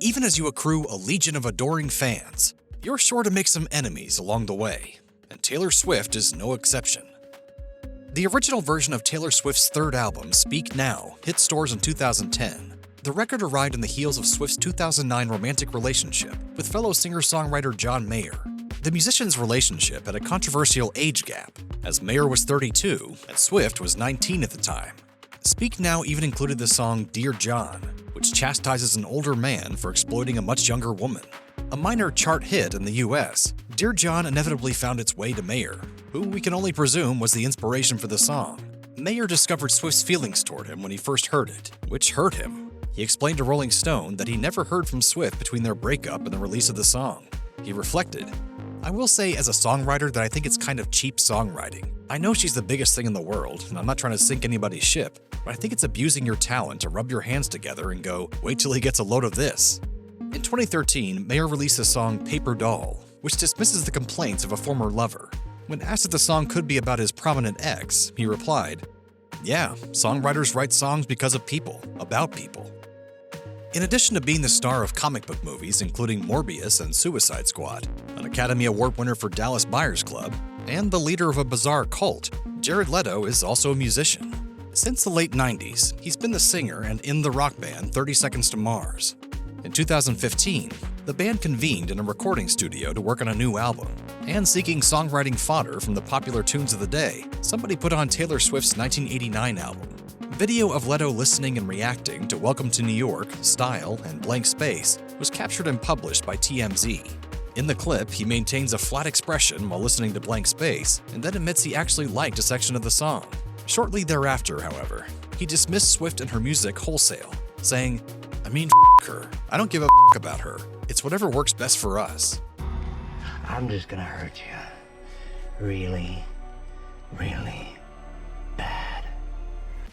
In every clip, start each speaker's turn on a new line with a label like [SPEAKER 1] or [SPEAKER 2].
[SPEAKER 1] Even as you accrue a legion of adoring fans, you're sure to make some enemies along the way, and Taylor Swift is no exception. The original version of Taylor Swift's third album, Speak Now, hit stores in 2010. The record arrived on the heels of Swift's 2009 romantic relationship with fellow singer-songwriter John Mayer. The musicians' relationship had a controversial age gap, as Mayer was 32 and Swift was 19 at the time. Speak Now even included the song Dear John, which chastises an older man for exploiting a much younger woman. A minor chart hit in the US, Dear John inevitably found its way to Mayer, who we can only presume was the inspiration for the song. Mayer discovered Swift's feelings toward him when he first heard it, which hurt him. He explained to Rolling Stone that he never heard from Swift between their breakup and the release of the song. He reflected, "I will say as a songwriter that I think it's kind of cheap songwriting. I know she's the biggest thing in the world, and I'm not trying to sink anybody's ship, but I think it's abusing your talent to rub your hands together and go, wait till he gets a load of this." In 2013, Mayer released the song Paper Doll, which dismisses the complaints of a former lover. When asked if the song could be about his prominent ex, he replied, "Yeah, songwriters write songs because of people, about people." In addition to being the star of comic book movies including Morbius and Suicide Squad, an Academy Award winner for Dallas Buyers Club, and the leader of a bizarre cult, Jared Leto is also a musician. Since the late 90s, he's been the singer and in the rock band 30 Seconds to Mars. In 2015, the band convened in a recording studio to work on a new album, and seeking songwriting fodder from the popular tunes of the day, somebody put on Taylor Swift's 1989 album. Video of Leto listening and reacting to Welcome to New York, Style, and Blank Space was captured and published by TMZ. In the clip, he maintains a flat expression while listening to Blank Space, and then admits he actually liked a section of the song. Shortly thereafter, however, he dismissed Swift and her music wholesale, saying, "I mean, her. I don't give a about her. It's whatever works best for us."
[SPEAKER 2] I'm just gonna hurt you. Really, really bad.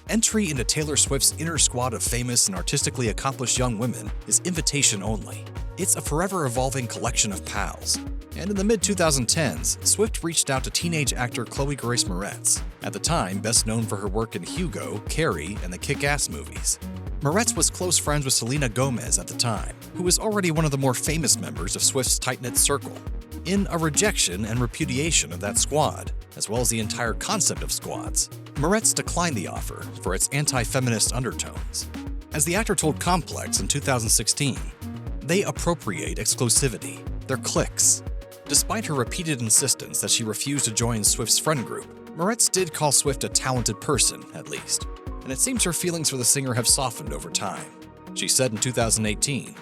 [SPEAKER 1] Entry into Taylor Swift's inner squad of famous and artistically accomplished young women is invitation only. It's a forever evolving collection of pals. And in the mid-2010s, Swift reached out to teenage actor Chloe Grace Moretz, at the time best known for her work in Hugo, Carrie, and the Kick-Ass movies. Moretz was close friends with Selena Gomez at the time, who was already one of the more famous members of Swift's tight-knit circle. In a rejection and repudiation of that squad, as well as the entire concept of squads, Moretz declined the offer for its anti-feminist undertones. As the actor told Complex in 2016, they appropriate exclusivity, their cliques. Despite her repeated insistence that she refused to join Swift's friend group, Moretz did call Swift a talented person, at least, and it seems her feelings for the singer have softened over time. She said in 2018,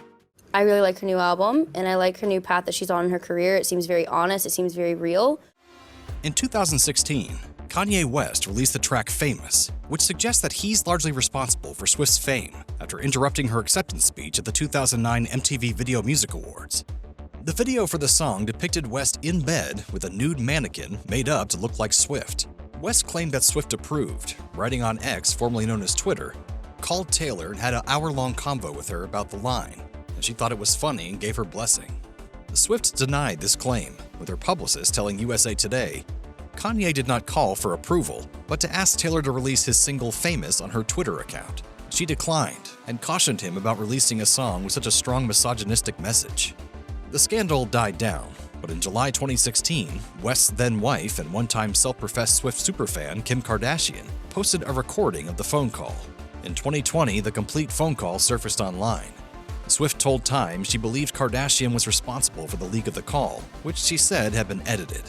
[SPEAKER 3] "I really like her new album, and I like her new path that she's on in her career. It seems very honest, it seems very real."
[SPEAKER 1] In 2016, Kanye West released the track Famous, which suggests that he's largely responsible for Swift's fame after interrupting her acceptance speech at the 2009 MTV Video Music Awards. The video for the song depicted West in bed with a nude mannequin made up to look like Swift. West claimed that Swift approved, writing on X, formerly known as Twitter, called Taylor and had an hour-long convo with her about the line, and she thought it was funny and gave her blessing. Swift denied this claim, with her publicist telling USA Today, Kanye did not call for approval, but to ask Taylor to release his single Famous on her Twitter account. She declined and cautioned him about releasing a song with such a strong misogynistic message. The scandal died down, but in July 2016, West's then-wife and one-time self-professed Swift superfan Kim Kardashian posted a recording of the phone call. In 2020, the complete phone call surfaced online. Swift told Time she believed Kardashian was responsible for the leak of the call, which she said had been edited.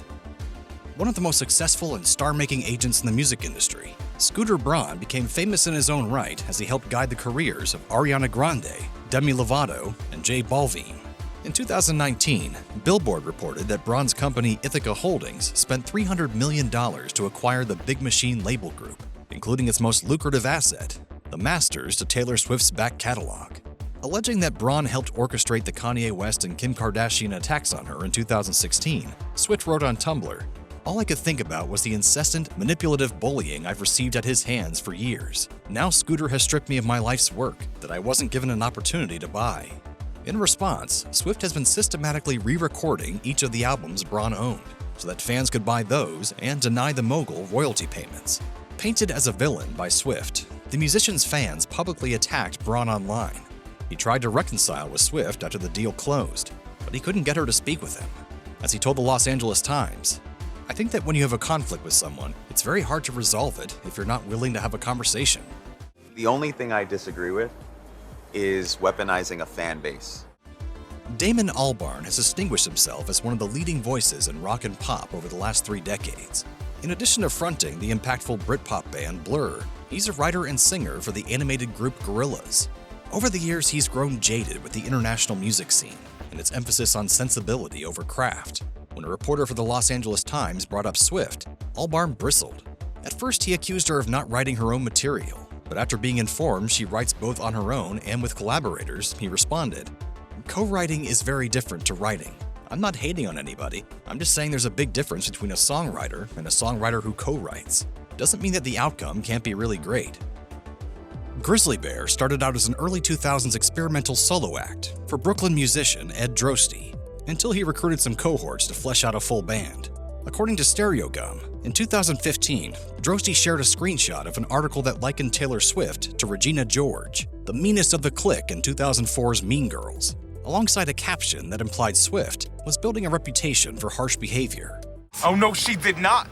[SPEAKER 1] One of the most successful and star-making agents in the music industry, Scooter Braun became famous in his own right as he helped guide the careers of Ariana Grande, Demi Lovato, and J Balvin. In 2019, Billboard reported that Braun's company Ithaca Holdings spent $300 million to acquire the Big Machine label group, including its most lucrative asset, the masters to Taylor Swift's back catalog. Alleging that Braun helped orchestrate the Kanye West and Kim Kardashian attacks on her in 2016, Swift wrote on Tumblr, "All I could think about was the incessant, manipulative bullying I've received at his hands for years. Now Scooter has stripped me of my life's work that I wasn't given an opportunity to buy." In response, Swift has been systematically re-recording each of the albums Braun owned, so that fans could buy those and deny the mogul royalty payments. Painted as a villain by Swift, the musician's fans publicly attacked Braun online. He tried to reconcile with Swift after the deal closed, but he couldn't get her to speak with him. As he told the Los Angeles Times, "I think that when you have a conflict with someone, it's very hard to resolve it if you're not willing to have a conversation."
[SPEAKER 4] The only thing I disagree with is weaponizing a fan base.
[SPEAKER 1] Damon Albarn has distinguished himself as one of the leading voices in rock and pop over the last 3 decades. In addition to fronting the impactful Britpop band Blur, he's a writer and singer for the animated group Gorillaz. Over the years, he's grown jaded with the international music scene and its emphasis on sensibility over craft. When a reporter for the Los Angeles Times brought up Swift, Albarn bristled. At first, he accused her of not writing her own material, but after being informed she writes both on her own and with collaborators, he responded, "Co-writing is very different to writing. I'm not hating on anybody. I'm just saying there's a big difference between a songwriter and a songwriter who co-writes. Doesn't mean that the outcome can't be really great." Grizzly Bear started out as an early 2000s experimental solo act for Brooklyn musician Ed Droste, until he recruited some cohorts to flesh out a full band. According to Stereogum, in 2015, Droste shared a screenshot of an article that likened Taylor Swift to Regina George, the meanest of the clique in 2004's Mean Girls, alongside a caption that implied Swift was building a reputation for harsh behavior.
[SPEAKER 5] "Oh no, she did not!"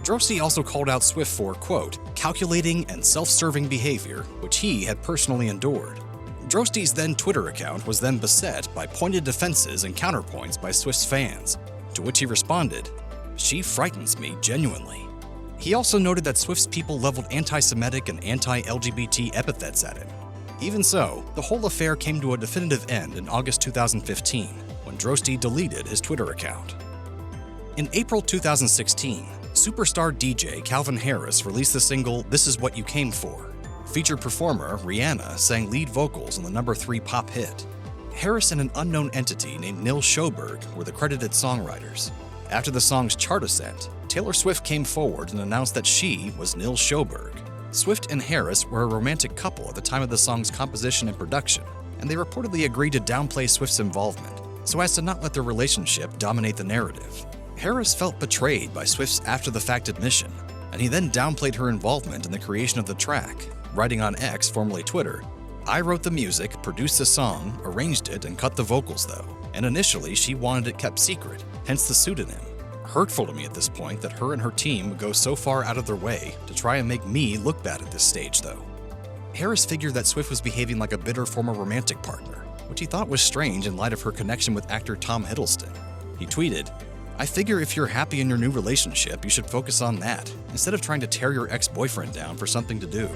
[SPEAKER 1] Droste also called out Swift for, quote, "calculating and self-serving behavior, which he had personally endured." Droste's then Twitter account was then beset by pointed defenses and counterpoints by Swift's fans, to which he responded, "She frightens me genuinely." He also noted that Swift's people leveled anti-Semitic and anti-LGBT epithets at him. Even so, the whole affair came to a definitive end in August 2015, when Droste deleted his Twitter account. In April 2016, superstar DJ Calvin Harris released the single "This Is What You Came For." Featured performer Rihanna sang lead vocals on the #3 pop hit. Harris and an unknown entity named Nils Sjoberg were the credited songwriters. After the song's chart ascent, Taylor Swift came forward and announced that she was Nils Sjoberg. Swift and Harris were a romantic couple at the time of the song's composition and production, and they reportedly agreed to downplay Swift's involvement, so as to not let their relationship dominate the narrative. Harris felt betrayed by Swift's after-the-fact admission, and he then downplayed her involvement in the creation of the track, writing on X, formerly Twitter, "I wrote the music, produced the song, arranged it, and cut the vocals though, and initially she wanted it kept secret, hence the pseudonym. Hurtful to me at this point that her and her team would go so far out of their way to try and make me look bad at this stage though." Harris figured that Swift was behaving like a bitter former romantic partner, which he thought was strange in light of her connection with actor Tom Hiddleston. He tweeted, "I figure if you're happy in your new relationship, you should focus on that, instead of trying to tear your ex-boyfriend down for something to do."